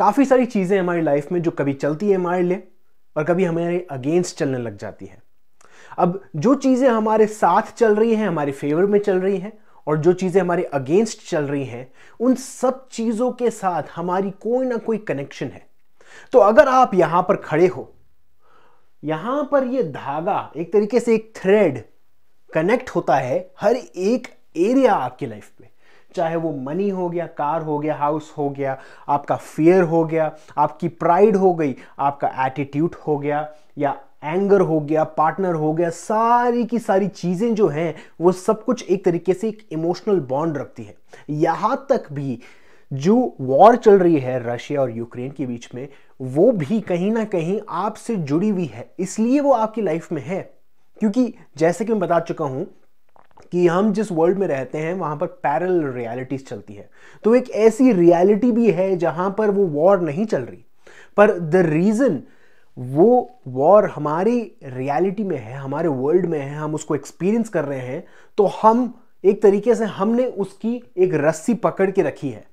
काफ़ी सारी चीज़ें हमारी लाइफ में जो कभी चलती है हमारे लिए और कभी हमारे अगेंस्ट चलने लग जाती है। अब जो चीज़ें हमारे साथ चल रही हैं, हमारे फेवर में चल रही हैं, और जो चीज़ें हमारे अगेंस्ट चल रही हैं, उन सब चीज़ों के साथ हमारी कोई ना कोई कनेक्शन है। तो अगर आप यहां पर खड़े हो, यहां पर ये धागा एक तरीके से एक थ्रेड कनेक्ट होता है हर एक एरिया आपकी लाइफ में, चाहे वो मनी हो गया, कार हो गया, हाउस हो गया, आपका फियर हो गया, आपकी प्राइड हो गई, आपका एटीट्यूड हो गया, या एंगर हो गया, पार्टनर हो गया। सारी की सारी चीजें जो हैं वो सब कुछ एक तरीके से एक इमोशनल बॉन्ड रखती है। यहां तक भी जो वॉर चल रही है रशिया और यूक्रेन के बीच में, वो भी कहीं ना कहीं आपसे जुड़ी हुई है, इसलिए वो आपकी लाइफ में है। क्योंकि जैसे कि मैं बता चुका हूं कि हम जिस वर्ल्ड में रहते हैं वहां पर पैरेलल रियलिटीज चलती है। तो एक ऐसी रियलिटी भी है जहां पर वो वॉर नहीं चल रही, पर द रीजन वो वॉर हमारी रियलिटी में है, हमारे वर्ल्ड में है, हम उसको एक्सपीरियंस कर रहे हैं, तो हम एक तरीके से हमने उसकी एक रस्सी पकड़ के रखी है,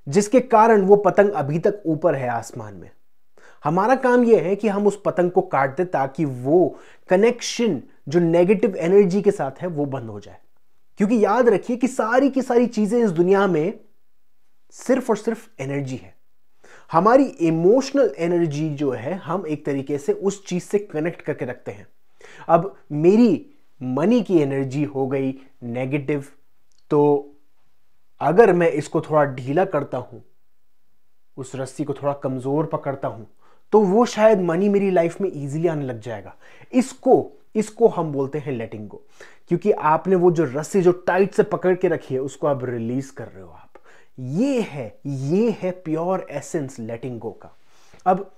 जिसके कारण वो पतंग अभी तक ऊपर है आसमान में। हमारा काम यह है कि हम उस पतंग को काट दें ताकि वो कनेक्शन जो नेगेटिव एनर्जी के साथ है वो बंद हो जाए। क्योंकि याद रखिए कि सारी की सारी चीजें इस दुनिया में सिर्फ और सिर्फ एनर्जी है। हमारी इमोशनल एनर्जी जो है हम एक तरीके से उस चीज से कनेक्ट करके रखते हैं। अब मेरी मनी की एनर्जी हो गई नेगेटिव, तो अगर मैं इसको थोड़ा ढीला करता हूं, उस रस्सी को थोड़ा कमजोर पकड़ता हूं, तो वो शायद मनी मेरी लाइफ में इजीली आने लग जाएगा। इसको हम बोलते हैं लेटिंग गो। क्योंकि आपने वो जो रस्सी जो टाइट से पकड़ के रखी है उसको आप रिलीज कर रहे हो आप। ये है प्योर एसेंस लेटिंग गो का। अब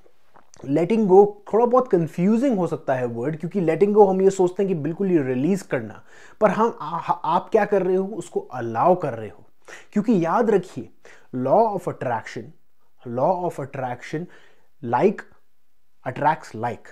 लेटिंग गो थोड़ा बहुत कंफ्यूजिंग हो सकता है वर्ड, क्योंकि लेटिंग गो हम ये सोचते हैं कि बिल्कुल ये रिलीज करना, पर आप क्या कर रहे हो, उसको अलाउ कर रहे हो। क्योंकि याद रखिए law of attraction like attracts like.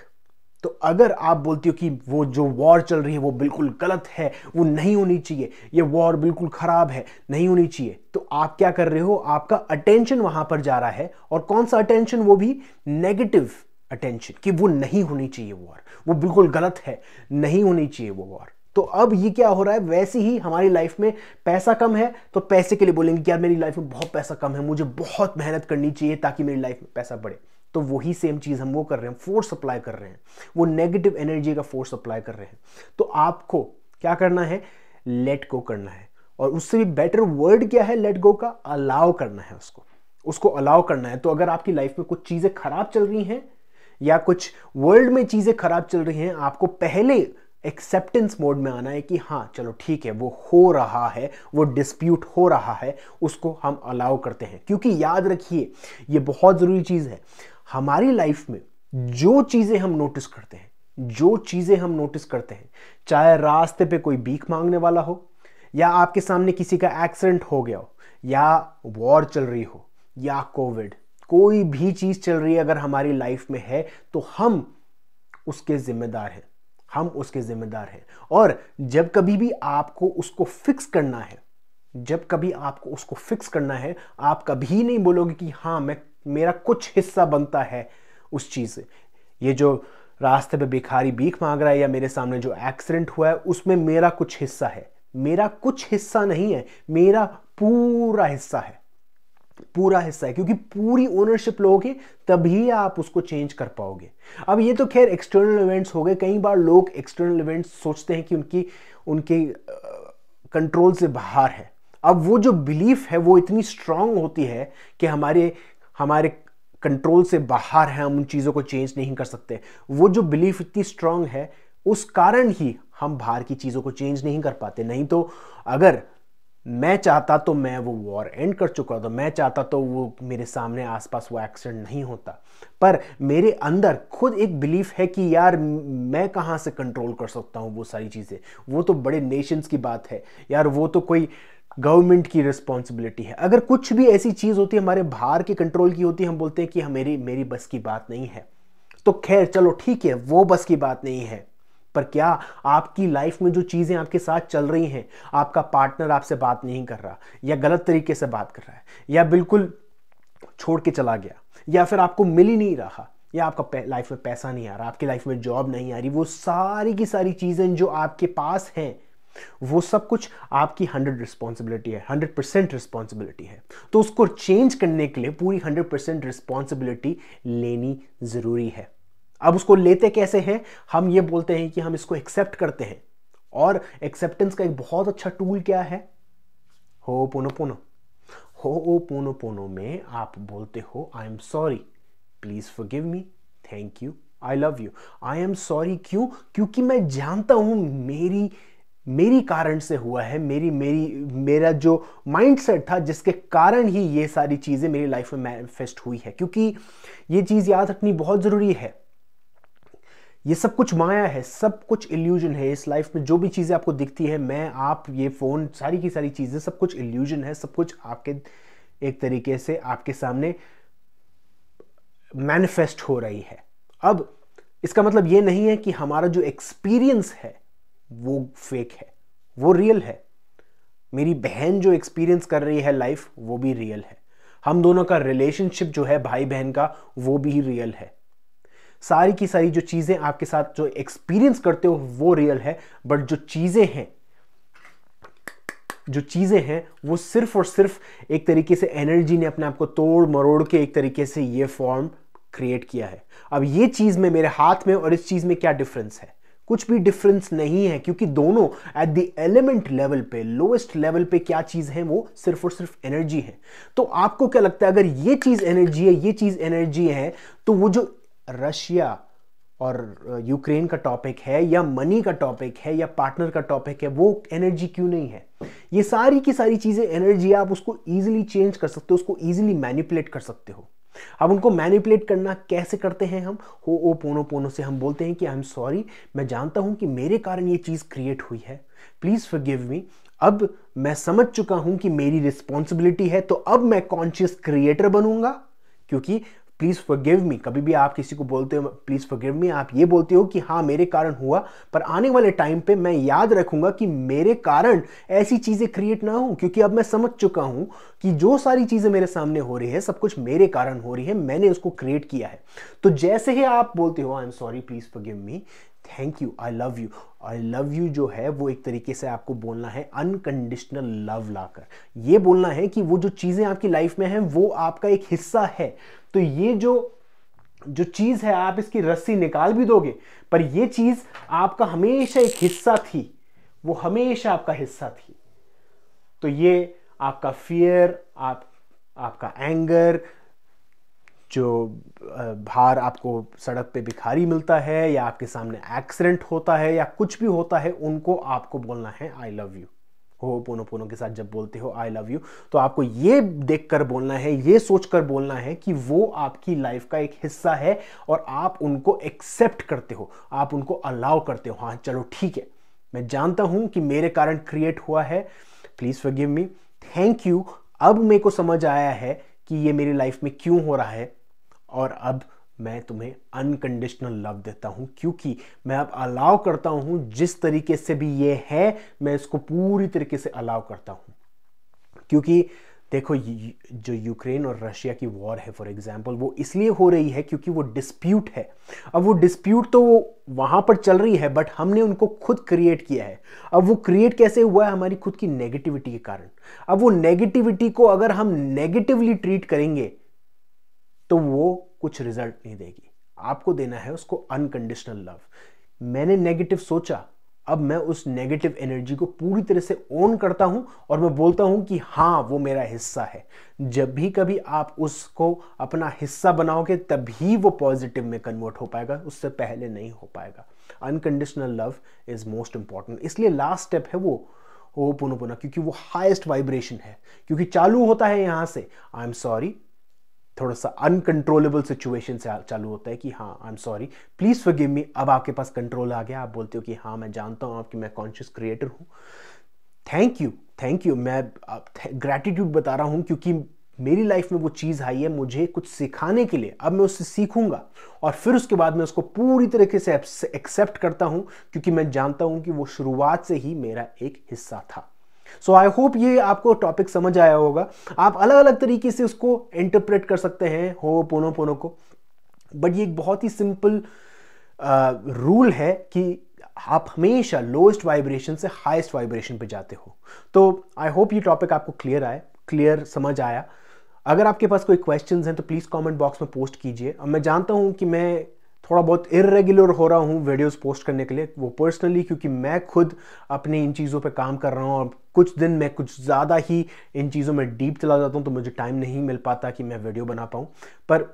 तो अगर आप बोलती हो कि वो जो वॉर चल रही है वो बिल्कुल गलत है, वो नहीं होनी चाहिए, ये वॉर बिल्कुल खराब है, नहीं होनी चाहिए, तो आप क्या कर रहे हो, आपका अटेंशन वहां पर जा रहा है। और कौन सा अटेंशन, वो भी नेगेटिव अटेंशन, कि वो नहीं होनी चाहिए वॉर, वो बिल्कुल गलत है, नहीं होनी चाहिए वो वॉर। तो अब ये क्या हो रहा है, वैसे ही हमारी लाइफ में पैसा कम है तो पैसे के लिए बोलेंगे कि यार मेरी लाइफ में बहुत पैसा कम है, मुझे बहुत मेहनत करनी चाहिए ताकि मेरी लाइफ में पैसा बढ़े। तो वही सेम चीज हम वो कर रहे हैं, फोर्स अप्लाई कर रहे हैं, वो नेगेटिव एनर्जी का फोर्स अप्लाई कर रहे हैं। तो आपको क्या करना है, लेट गो करना है। और उससे भी बेटर वर्ड क्या है लेट गो का, अलाउ करना है उसको अलाउ करना है। तो अगर आपकी लाइफ में कुछ चीजें खराब चल रही हैं या कुछ वर्ल्ड में चीजें खराब चल रही हैं, आपको पहले एक्सेप्टेंस मोड में आना है कि हाँ चलो ठीक है, वो हो रहा है, वो डिस्प्यूट हो रहा है, उसको हम अलाउ करते हैं। क्योंकि याद रखिए ये बहुत जरूरी चीज है, हमारी लाइफ में जो चीजें हम नोटिस करते हैं, चाहे रास्ते पे कोई भीख मांगने वाला हो, या आपके सामने किसी का एक्सीडेंट हो गया हो, या वॉर चल रही हो, या कोविड, कोई भी चीज चल रही है अगर हमारी लाइफ में है, तो हम उसके जिम्मेदार हैं। और जब कभी भी आपको उसको फिक्स करना है, आप कभी नहीं बोलोगे कि हाँ मेरा कुछ हिस्सा बनता है उस चीज से। ये जो रास्ते पे भिखारी भीख मांग रहा है या मेरे सामने जो एक्सीडेंट हुआ है उसमें मेरा कुछ हिस्सा है, मेरा कुछ हिस्सा नहीं है, मेरा पूरा हिस्सा है, क्योंकि पूरी ओनरशिप लोगे तभी आप उसको चेंज कर पाओगे। अब ये तो खैर एक्सटर्नल इवेंट्स हो गए। कई बार लोग एक्सटर्नल इवेंट्स सोचते हैं कि उनके कंट्रोल से बाहर है। अब वो जो बिलीफ है वो इतनी स्ट्रांग होती है कि हमारे कंट्रोल से बाहर है, हम उन चीजों को चेंज नहीं कर सकते। वो जो बिलीफ इतनी स्ट्रांग है उस कारण ही हम बाहर की चीजों को चेंज नहीं कर पाते। नहीं तो अगर मैं चाहता तो मैं वो वॉर एंड कर चुका था, मैं चाहता तो वो मेरे सामने आसपास वो एक्सीडेंट नहीं होता। पर मेरे अंदर खुद एक बिलीफ है कि यार मैं कहां से कंट्रोल कर सकता हूं वो सारी चीजें, वो तो बड़े नेशंस की बात है यार, वो तो कोई गवर्नमेंट की रिस्पॉन्सिबिलिटी है। अगर कुछ भी ऐसी चीज होती है हमारे बाहर के कंट्रोल की होती है, हम बोलते हैं कि मेरी बस की बात नहीं है। तो खैर चलो ठीक है, वो बस की बात नहीं है, पर क्या आपकी लाइफ में जो चीजें आपके साथ चल रही हैं, आपका पार्टनर आपसे बात नहीं कर रहा, या गलत तरीके से बात कर रहा है, या बिल्कुल छोड़ के चला गया, या फिर आपको मिल ही नहीं रहा, या आपका लाइफ में पैसा नहीं आ रहा, आपकी लाइफ में जॉब नहीं आ रही, वो सारी की सारी चीज़ें जो आपके पास हैं वो सब कुछ आपकी 100 रिस्पॉन्सिबिलिटी है, 100% रिस्पॉन्सिबिलिटी है। तो उसको चेंज करने के लिए पूरी 100% रिस्पॉन्सिबिलिटी लेनी ज़रूरी है। अब उसको लेते कैसे हैं? हम ये बोलते हैं कि हम इसको एक्सेप्ट करते हैं, और एक्सेप्टेंस का एक बहुत अच्छा टूल क्या है? होओपोनोपोनो। होओपोनोपोनो में आप बोलते हो I am sorry, please forgive me, thank you, I love you. I am sorry क्यों? क्योंकि मैं जानता हूं मेरी कारण से हुआ है, मेरा जो माइंडसेट था जिसके कारण ही ये सारी चीजें मेरी लाइफ में मैनिफेस्ट हुई है। क्योंकि ये चीज याद रखनी बहुत जरूरी है, ये सब कुछ माया है, सब कुछ इल्यूजन है। इस लाइफ में जो भी चीजें आपको दिखती है, मैं, आप, ये फोन, सारी की सारी चीजें, सब कुछ इल्यूजन है, सब कुछ आपके एक तरीके से आपके सामने मैनिफेस्ट हो रही है। अब इसका मतलब ये नहीं है कि हमारा जो एक्सपीरियंस है वो फेक है, वो रियल है। मेरी बहन जो एक्सपीरियंस कर रही है लाइफ, वो भी रियल है। हम दोनों का रिलेशनशिप जो है भाई बहन का, वो भी रियल है। सारी की सारी जो चीजें आपके साथ जो एक्सपीरियंस करते हो वो रियल है, बट जो चीजें हैं वो सिर्फ और सिर्फ एक तरीके से एनर्जी ने अपने आप को तोड़ मरोड़ के एक तरीके से ये फॉर्म क्रिएट किया है। अब ये चीज में, मेरे हाथ में और इस चीज में क्या डिफरेंस है? कुछ भी डिफरेंस नहीं है, क्योंकि दोनों एट द एलिमेंट लेवल पे, लोएस्ट लेवल पे क्या चीज है? वो सिर्फ और सिर्फ एनर्जी है। तो आपको क्या लगता है, अगर ये चीज एनर्जी है, ये चीज एनर्जी है, तो वो जो रशिया और यूक्रेन का टॉपिक है, या मनी का टॉपिक है, या पार्टनर का टॉपिक है, वो एनर्जी क्यों नहीं है? ये सारी की सारी चीजें एनर्जी, आप उसको इजीली चेंज कर सकते हो, उसको इजीली मैनिपुलेट कर सकते हो। अब उनको मैनिपुलेट करना कैसे करते हैं हम? होओपोनोपोनो से हम बोलते हैं कि आई एम सॉरी, मैं जानता हूं कि मेरे कारण ये चीज क्रिएट हुई है, प्लीज फॉरगिव मी। अब मैं समझ चुका हूं कि मेरी रिस्पॉन्सिबिलिटी है, तो अब मैं कॉन्शियस क्रिएटर बनूंगा। क्योंकि प्लीज फॉरगिव मी, कभी भी आप किसी को बोलते हो प्लीज फॉरगिव मी, आप ये बोलते हो कि हाँ मेरे कारण हुआ, पर आने वाले टाइम पे मैं याद रखूंगा कि मेरे कारण ऐसी चीजें क्रिएट ना हो। क्योंकि अब मैं समझ चुका हूं कि जो सारी चीजें मेरे सामने हो रही है, सब कुछ मेरे कारण हो रही है, मैंने उसको क्रिएट किया है। तो जैसे ही आप बोलते हो I am sorry, please forgive me, thank you, I love you, I love you जो है वो एक तरीके से आपको बोलना है अनकंडीशनल लव लाकर। ये बोलना है कि वो जो चीजें आपकी लाइफ में हैं वो आपका एक हिस्सा है। तो ये जो चीज है, आप इसकी रस्सी निकाल भी दोगे, पर ये चीज आपका हमेशा एक हिस्सा थी, वो हमेशा आपका हिस्सा थी। तो ये आपका फियर, आपका एंगर, जो बाहर आपको सड़क पे भिखारी मिलता है, या आपके सामने एक्सीडेंट होता है, या कुछ भी होता है, उनको आपको बोलना है आई लव यू। होओपोनोपोनो के साथ जब बोलते हो आई लव यू, तो आपको ये देखकर बोलना है, ये सोचकर बोलना है कि वो आपकी लाइफ का एक हिस्सा है, और आप उनको एक्सेप्ट करते हो, आप उनको अलाउ करते हो। हाँ चलो ठीक है, मैं जानता हूं कि मेरे कारण क्रिएट हुआ है, please forgive me, thank you. अब मेरे को समझ आया है कि ये मेरी लाइफ में क्यों हो रहा है, और अब मैं तुम्हें अनकंडीशनल लव देता हूं, क्योंकि मैं अब अलाउ करता हूं जिस तरीके से भी ये है, मैं इसको पूरी तरीके से अलाउ करता हूं। क्योंकि देखो, जो यूक्रेन और रशिया की वॉर है फॉर एग्जांपल, वो इसलिए हो रही है क्योंकि वो डिस्प्यूट है। अब वो डिस्प्यूट तो वहां पर चल रही है, बट हमने उनको खुद क्रिएट किया है। अब वो क्रिएट कैसे हुआ है? हमारी खुद की नेगेटिविटी के कारण। अब वो नेगेटिविटी को अगर हम नेगेटिवली ट्रीट करेंगे तो वो कुछ रिजल्ट नहीं देगी। आपको देना है उसको अनकंडीशनल लव। मैंने नेगेटिव सोचा, अब मैं उस नेगेटिव एनर्जी को पूरी तरह से ओन करता हूं, और मैं बोलता हूं कि हाँ वो मेरा हिस्सा है। जब भी कभी आप उसको अपना हिस्सा बनाओगे, तभी वो पॉजिटिव में कन्वर्ट हो पाएगा, उससे पहले नहीं हो पाएगा। Unconditional love is most important. इसलिए लास्ट स्टेप है वो होओपोनोपोनो, क्योंकि वो हाईएस्ट वाइब्रेशन है। क्योंकि चालू होता है यहां से आई एम सॉरी, थोड़ा सा अनकंट्रोलेबल सिचुएशन से चालू होता है कि हाँ I am sorry, please forgive me. अब आपके पास कंट्रोल आ गया, आप बोलते हो कि हाँ मैं जानता हूं कि मैं कॉन्शियस क्रिएटर हूं, थैंक यू। मैं ग्रैटिट्यूड बता रहा हूं क्योंकि मेरी लाइफ में वो चीज आई है मुझे कुछ सिखाने के लिए। अब मैं उससे सीखूंगा, और फिर उसके बाद मैं उसको पूरी तरीके से एक्सेप्ट करता हूं, क्योंकि मैं जानता हूं कि वो शुरुआत से ही मेरा एक हिस्सा था। सो आई होप ये आपको टॉपिक समझ आया होगा। आप अलग अलग तरीके से उसको इंटरप्रेट कर सकते हैं हो'ओपोनोपोनो को, बट ये एक बहुत ही सिंपल रूल है कि आप हमेशा लोएस्ट वाइब्रेशन से हाईएस्ट वाइब्रेशन पे जाते हो। तो आई होप ये टॉपिक आपको क्लियर समझ आया। अगर आपके पास कोई क्वेश्चंस हैं तो प्लीज़ कमेंट बॉक्स में पोस्ट कीजिए। अब मैं जानता हूं कि मैं थोड़ा बहुत इर्रेगुलर हो रहा हूं वीडियोस पोस्ट करने के लिए, वो पर्सनली क्योंकि मैं खुद अपनी इन चीज़ों पे काम कर रहा हूं और कुछ दिन मैं कुछ ज़्यादा ही इन चीज़ों में डीप चला जाता हूं, तो मुझे टाइम नहीं मिल पाता कि मैं वीडियो बना पाऊँ। पर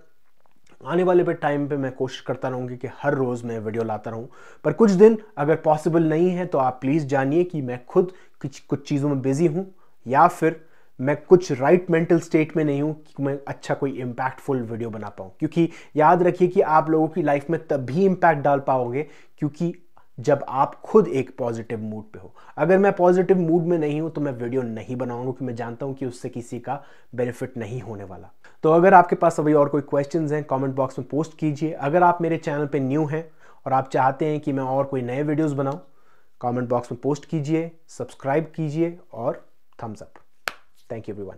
आने वाले टाइम पे मैं कोशिश करता रहूँगी कि हर रोज़ मैं वीडियो लाता रहूँ। पर कुछ दिन अगर पॉसिबल नहीं है तो आप प्लीज़ जानिए कि मैं खुद कुछ चीज़ों में बिजी हूँ, या फिर मैं कुछ राइट मेंटल स्टेट में नहीं हूँ कि मैं अच्छा कोई इम्पैक्टफुल वीडियो बना पाऊँ। क्योंकि याद रखिए कि आप लोगों की लाइफ में तभी इम्पैक्ट डाल पाओगे क्योंकि जब आप खुद एक पॉजिटिव मूड पे हो। अगर मैं पॉजिटिव मूड में नहीं हूं तो मैं वीडियो नहीं बनाऊंगा, क्योंकि मैं जानता हूं कि उससे किसी का बेनिफिट नहीं होने वाला। तो अगर आपके पास अभी और कोई क्वेश्चंस हैं कमेंट बॉक्स में पोस्ट कीजिए। अगर आप मेरे चैनल पे न्यू हैं और आप चाहते हैं कि मैं और कोई नए वीडियोस बनाऊं, कमेंट बॉक्स में पोस्ट कीजिए, सब्सक्राइब कीजिए और thumbs up. Thank you everyone.